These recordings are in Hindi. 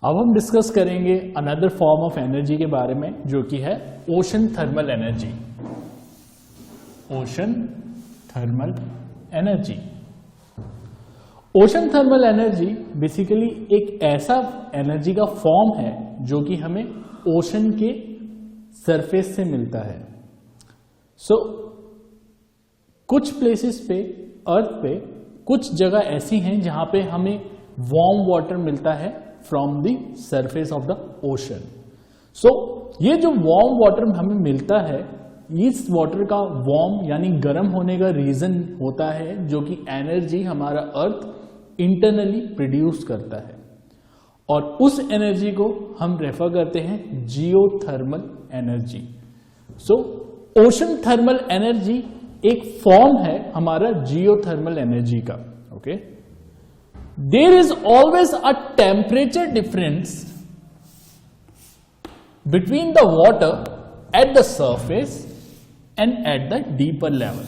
अब हम डिस्कस करेंगे अनदर फॉर्म ऑफ एनर्जी के बारे में, जो कि है ocean thermal energy. Ocean thermal energy, ocean thermal energy basically एक ऐसा एनर्जी का फॉर्म है जो कि हमें ओशन के सरफेस से मिलता है। कुछ प्लेसेस पे, अर्थ पे कुछ जगह ऐसी हैं जहां पे हमें वार्म वाटर मिलता है from the surface of the ocean. ये जो वार्म वाटर हमें मिलता है, इस वाटर का वार्म यानी गर्म होने का रीजन होता है जो कि एनर्जी हमारा अर्थ इंटरनली प्रोड्यूस करता है, और उस एनर्जी को हम रेफर करते हैं geothermal energy. Ocean thermal energy एक फॉर्म है हमारा जियोथर्मल एनर्जी का। Okay, there is always a temperature difference between the water at the surface and at the deeper level.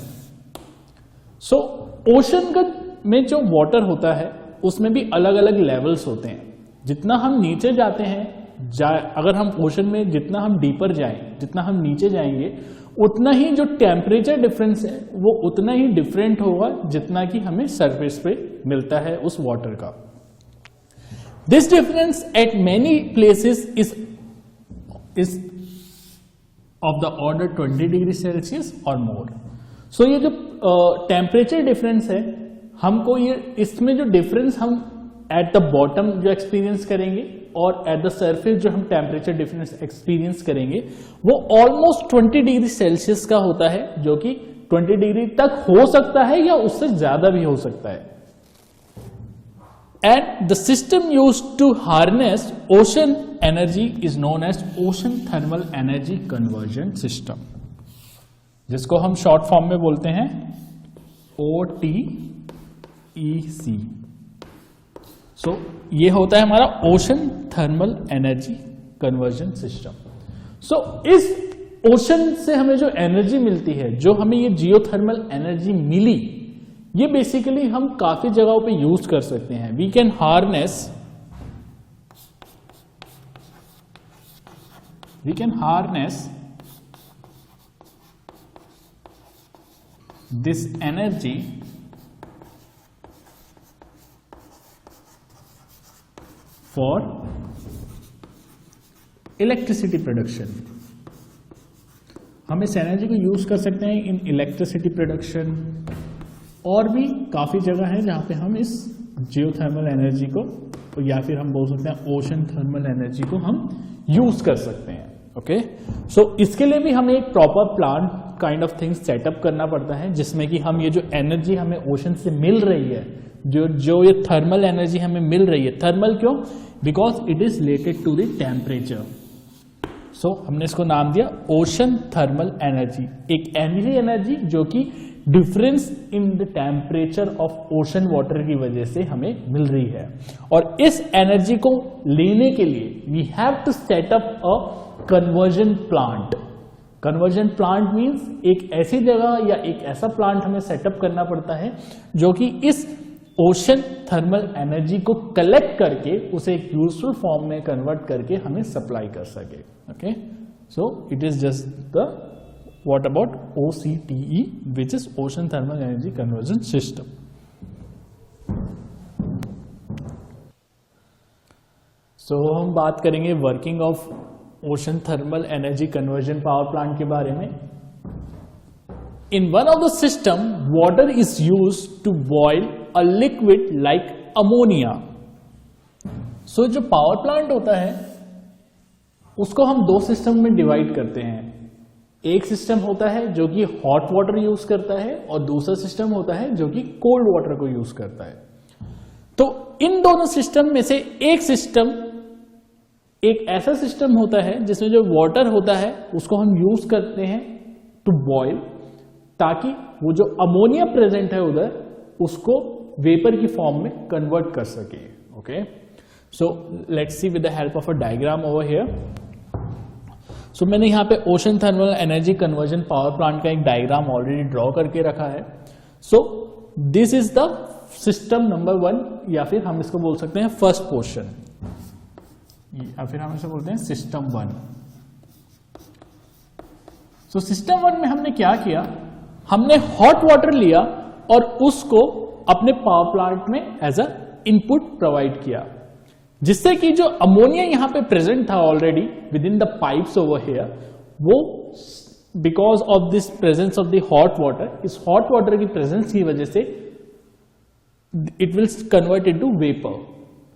Ocean में जो वाटर होता है उसमें भी अलग अलग लेवल्स होते हैं। जितना हम नीचे जाते हैं, अगर हम ओशन में जितना हम डीपर जाएं, जितना हम नीचे जाएंगे, उतना ही जो टेम्परेचर डिफरेंस है वो उतना ही डिफरेंट होगा जितना कि हमें सरफेस पे मिलता है उस वाटर का। This difference at many places is of the order 20 degree Celsius और मोर। ये जो टेम्परेचर डिफरेंस है, हमको ये इसमें जो डिफरेंस हम एट द बॉटम जो एक्सपीरियंस करेंगे और एट द सरफेस जो हम टेम्परेचर डिफरेंस एक्सपीरियंस करेंगे, वो ऑलमोस्ट 20 डिग्री सेल्सियस का होता है, जो कि 20 डिग्री तक हो सकता है या उससे ज्यादा भी हो सकता है। And the system used to harness ocean energy is known as ocean thermal energy conversion system, जिसको हम शॉर्ट फॉर्म में बोलते हैं OTEC। ये होता है हमारा ocean thermal energy conversion system. इस ओशन से हमें जो एनर्जी मिलती है, जो हमें ये जियोथर्मल एनर्जी मिली, ये बेसिकली हम काफी जगहों पे यूज कर सकते हैं। We can harness this energy for electricity production. हम इस एनर्जी को यूज कर सकते हैं इन इलेक्ट्रिसिटी प्रोडक्शन, और भी काफी जगह है जहां पे हम इस जियोथर्मल एनर्जी को, या फिर हम बोल सकते हैं ओशन थर्मल एनर्जी को हम यूज कर सकते हैं। ओके, इसके लिए भी हमें एक proper plan kind of thing setup करना पड़ता है, जिसमें कि हम ये जो एनर्जी हमें ओशन से मिल रही है, जो ये थर्मल एनर्जी हमें मिल रही है, थर्मल क्यों? Because it is related to the temperature. हमने इसको नाम दिया ओशन थर्मल एनर्जी, एक ऐसी एनर्जी जो कि difference in the temperature of ocean water की वजह से हमें मिल रही है। और इस एनर्जी को लेने के लिए we have to set up a conversion plant. Conversion plant means एक ऐसी जगह या एक ऐसा प्लांट हमें सेटअप करना पड़ता है जो कि इस ओशन थर्मल एनर्जी को कलेक्ट करके उसे एक यूजफुल फॉर्म में कन्वर्ट करके हमें सप्लाई कर सके। Okay, it is just the what about OCTE, which is ocean thermal energy conversion system. हम बात करेंगे working of ocean thermal energy conversion power plant के बारे में। In one of the system, water is used to boil a liquid like ammonia. जो पावर प्लांट होता है उसको हम दो सिस्टम में डिवाइड करते हैं। एक सिस्टम होता है जो कि हॉट वाटर यूज करता है, और दूसरा सिस्टम होता है जो कि कोल्ड वाटर को यूज करता है। तो इन दोनों सिस्टम में से एक सिस्टम, एक ऐसा सिस्टम होता है जिसमें जो वाटर होता है उसको हम यूज करते हैं टू बॉयल, ताकि वो जो अमोनिया प्रेजेंट है उधर उसको वेपर की फॉर्म में कन्वर्ट कर सके। Okay, let's see with the help of a diagram over here. मैंने यहाँ पे ocean thermal energy conversion power plant का एक डायग्राम ऑलरेडी ड्रॉ करके रखा है। This is the system number 1, या फिर हम इसको बोल सकते हैं फर्स्ट पोर्शन। या फिर हम इसे बोलते हैं सिस्टम 1। सो सिस्टम 1 में हमने क्या किया, हमने हॉट वाटर लिया और उसको अपने पावर प्लांट में एज अ इनपुट प्रोवाइड किया, जिससे कि जो अमोनिया यहां पे प्रेजेंट था already within the pipes over here, वो because of this presence of the hot water, इस हॉट वाटर की प्रेजेंस की वजह से it will convert into vapour,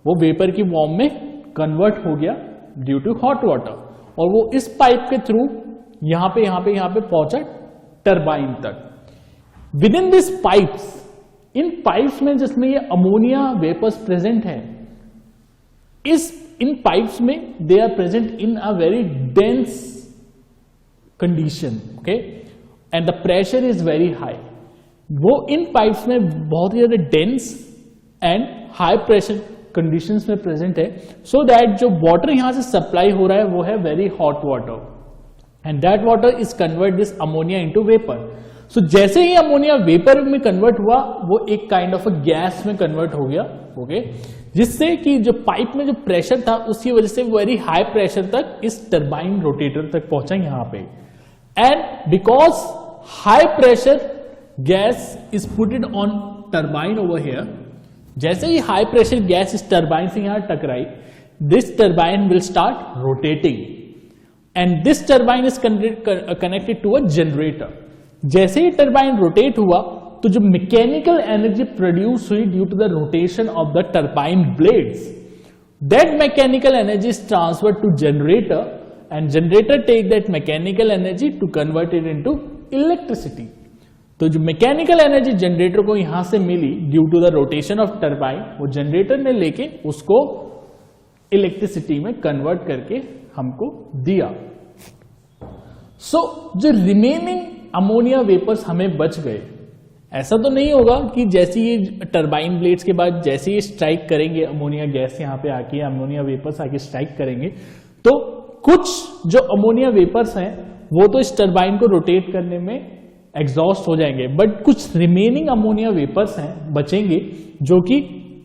वो वेपर की फॉर्म में कन्वर्ट हो गया ड्यू टू हॉट वाटर, और वो इस पाइप के थ्रू यहां पे पहुंचा टरबाइन तक। With in this pipes, in pipes में जिसमें ये अमोनिया वेपर्स प्रेजेंट है, इन पाइप्स में they are present in a very dense condition, okay, and the pressure is very high. वो इन पाइप्स में बहुत ही ज्यादा dense and high pressure conditions में प्रेजेंट है, सो दैट जो वाटर यहां से सप्लाई हो रहा है वो है very hot water, and that water is convert this ammonia into vapour. So जैसे ही अमोनिया वेपर में कन्वर्ट हुआ, वो एक काइंड ऑफ अ गैस में कन्वर्ट हो गया, ओके, जिससे कि जो पाइप में जो प्रेशर था उसकी वजह से वेरी हाई प्रेशर तक इस टरबाइन रोटेटर तक पहुंचा यहां पे, and because high pressure gas is putted on turbine over here, जैसे ही हाई प्रेशर गैस इस टरबाइन से यहां टकराई, this turbine will start rotating, and this turbine is connected to a generator. जैसे ही टरबाइन रोटेट हुआ तो जो मैकेनिकल एनर्जी प्रोड्यूस हुई due to the rotation of the turbine blades, that mechanical energy is transferred to generator, and generator take that mechanical energy to convert it into electricity. तो जो मैकेनिकल एनर्जी जनरेटर को यहां से मिली due to the rotation of turbine, वो जनरेटर ने लेके उसको इलेक्ट्रिसिटी में कन्वर्ट करके हमको दिया। सो जो रिमेनिंग अमोनिया वेपर्स हमें बच गए, ऐसा तो नहीं होगा कि जैसे ये टरबाइन ब्लेड्स के बाद जैसे ये स्ट्राइक करेंगे अमोनिया गैस यहां पे आके, अमोनिया वेपर्स आके स्ट्राइक करेंगे, तो कुछ जो अमोनिया वेपर्स हैं वो तो इस टरबाइन को रोटेट करने में एग्जॉस्ट हो जाएंगे, बट कुछ रिमेनिंग अमोनिया वेपर्स हैं बचेंगे, जो कि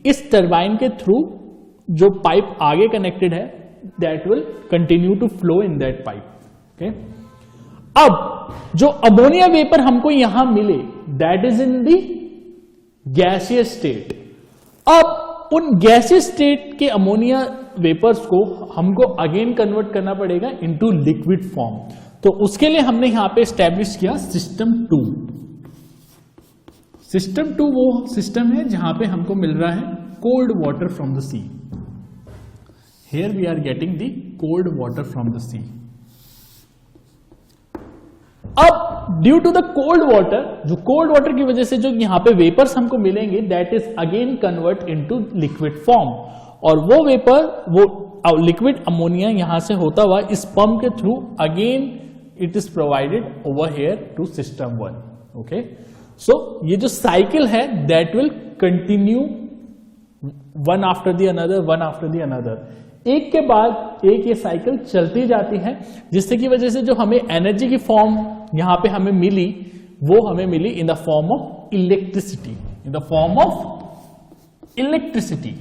इस टरबाइन के थ्रू जो पाइप आगे कनेक्टेड है, that will continue to flow in that pipe, okay. अब जो अमोनिया वेपर हमको यहां मिले, that is in the gaseous state. अब उन गैसियस स्टेट के अमोनिया वेपर्स को हमको अगेन कन्वर्ट करना पड़ेगा इनटू लिक्विड फॉर्म। तो उसके लिए हमने यहां पे एस्टेब्लिश किया सिस्टम 2। सिस्टम 2 वो सिस्टम है जहां पे हमको मिल रहा है cold water from the sea. Here we are getting the cold water from the sea. अब due to the cold water, जो कोल्ड वाटर की वजह से जो यहां पे वेपर्स हमको मिलेंगे, that is again convert into liquid form, और वो वेपर, वो लिक्विड अमोनिया यहां से होता हुआ इस पंप के through again it is provided over here to system 1, okay. So ये जो साइकिल है that will continue one after the another, one after the another, एक के बाद एक ये साइकिल चलती जाती है, जिससे की वजह से जो हमें एनर्जी की फॉर्म यहां पे हमें मिली, वो हमें मिली in the form of electricity, in the form of electricity.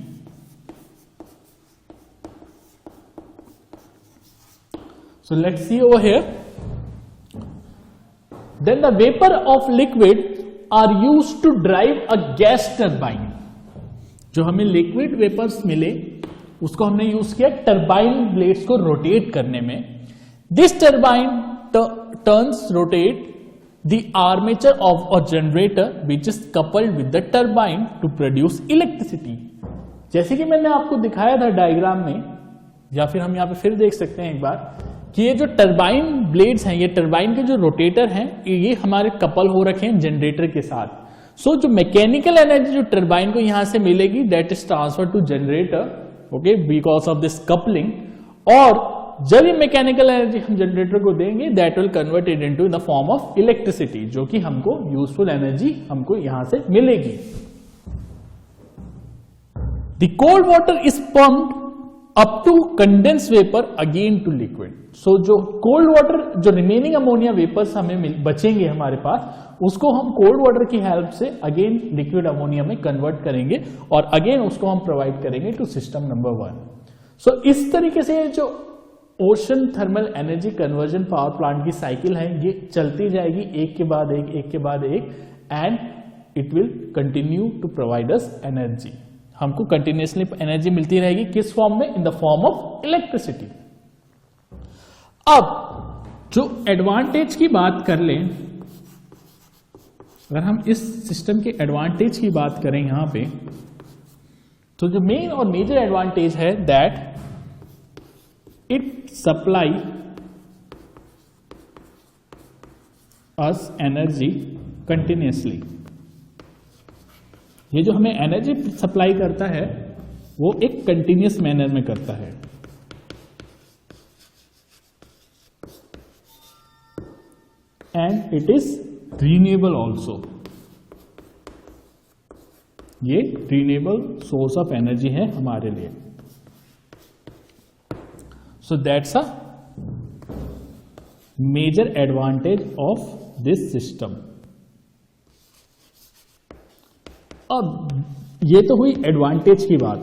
So let's see over here. Then the vapor of liquid are used to drive a gas turbine. जो हमें लिक्विड वेपर्स मिले उसको हमने यूज किया टरबाइन ब्लेड्स को रोटेट करने में। This turbine turns rotate the armature of a generator which is coupled with the turbine to produce electricity. जैसे कि मैंने आपको दिखाया था डायग्राम में, या फिर हम यहां पे फिर देख सकते हैं एक बार, कि ये जो टरबाइन ब्लेड्स हैं, ये टरबाइन के जो रोटेटर हैं, ये हमारे कपल हो रखे हैं जनरेटर के साथ। सो जो मैकेनिकल एनर्जी जो टरबाइन को यहां से मिलेगी, that is transfer to generator, okay, because of this coupling. और जब ये मैकेनिकल एनर्जी हम जनरेटर को देंगे, that will convert it into the form of electricity, जो कि हमको यूजफुल एनर्जी हमको यहां से मिलेगी। The cold water is pumped up to condense vapour again to liquid. So जो कोल्ड वाटर, जो रिमेनिंग अमोनिया वेपर्स हमें बचेंगे हमारे पास, उसको हम कोल्ड वाटर की हेल्प से अगेन लिक्विड अमोनिया में कन्वर्ट करेंगे और अगेन उसको हम प्रोवाइड करेंगे टू सिस्टम नंबर 1। सो इस तरीके से जो ocean thermal energy conversion power plant की साइकिल है ये चलती जाएगी एक के बाद एक and it will continue to provide us energy. हमको कंटिन्यूसली एनर्जी मिलती रहेगी, किस फॉर्म में? In the form of electricity. अब जो एडवांटेज की बात कर लें, अगर हम इस सिस्टम के एडवांटेज की बात करें यहां पे, तो जो मेन और मेजर एडवांटेज है that it supply us energy continuously. ये जो हमें एनर्जी सप्लाई करता है वो एक कंटिन्यूस मैनर में करता है। And it is renewable also. ये रीन्यूएबल सोर्स ऑफ एनर्जी है हमारे लिए। So that's a major advantage of this system. अब ये तो हुई एडवांटेज की बात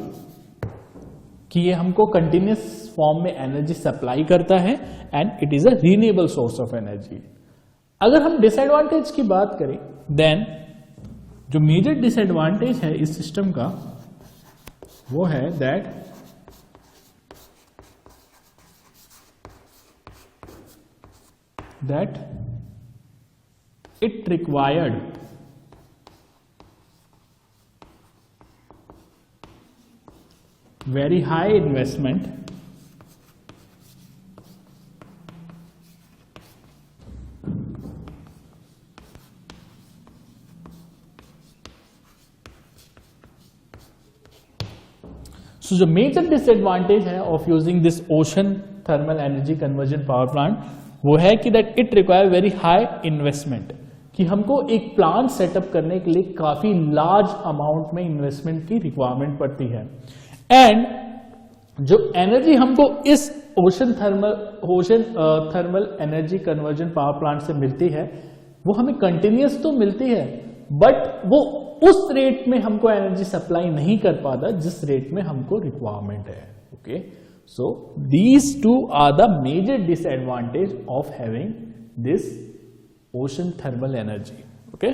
कि ये हमको कंटिन्यूस फॉर्म में एनर्जी सप्लाई करता है and it is a renewable source of energy. अगर हम डिसएडवांटेज की बात करें, देन जो मेजर डिसएडवांटेज है इस सिस्टम का वो है that it required very high investment so the major disadvantage है of using this ocean thermal energy conversion power plant वो है कि that it require very high investment, कि हमको एक प्लांट सेटअप करने के लिए काफी लार्ज अमाउंट में इन्वेस्टमेंट की रिक्वायरमेंट पड़ती है। एंड जो एनर्जी हमको इस ocean thermal energy conversion power plant से मिलती है वो हमें कंटिन्यूस तो मिलती है, बट वो उस रेट में हमको एनर्जी सप्लाई नहीं कर पाता जिस रेट में हमको रिक्वायरमेंट है। Okay, so these two are the major disadvantage of having this ocean thermal energy. Okay.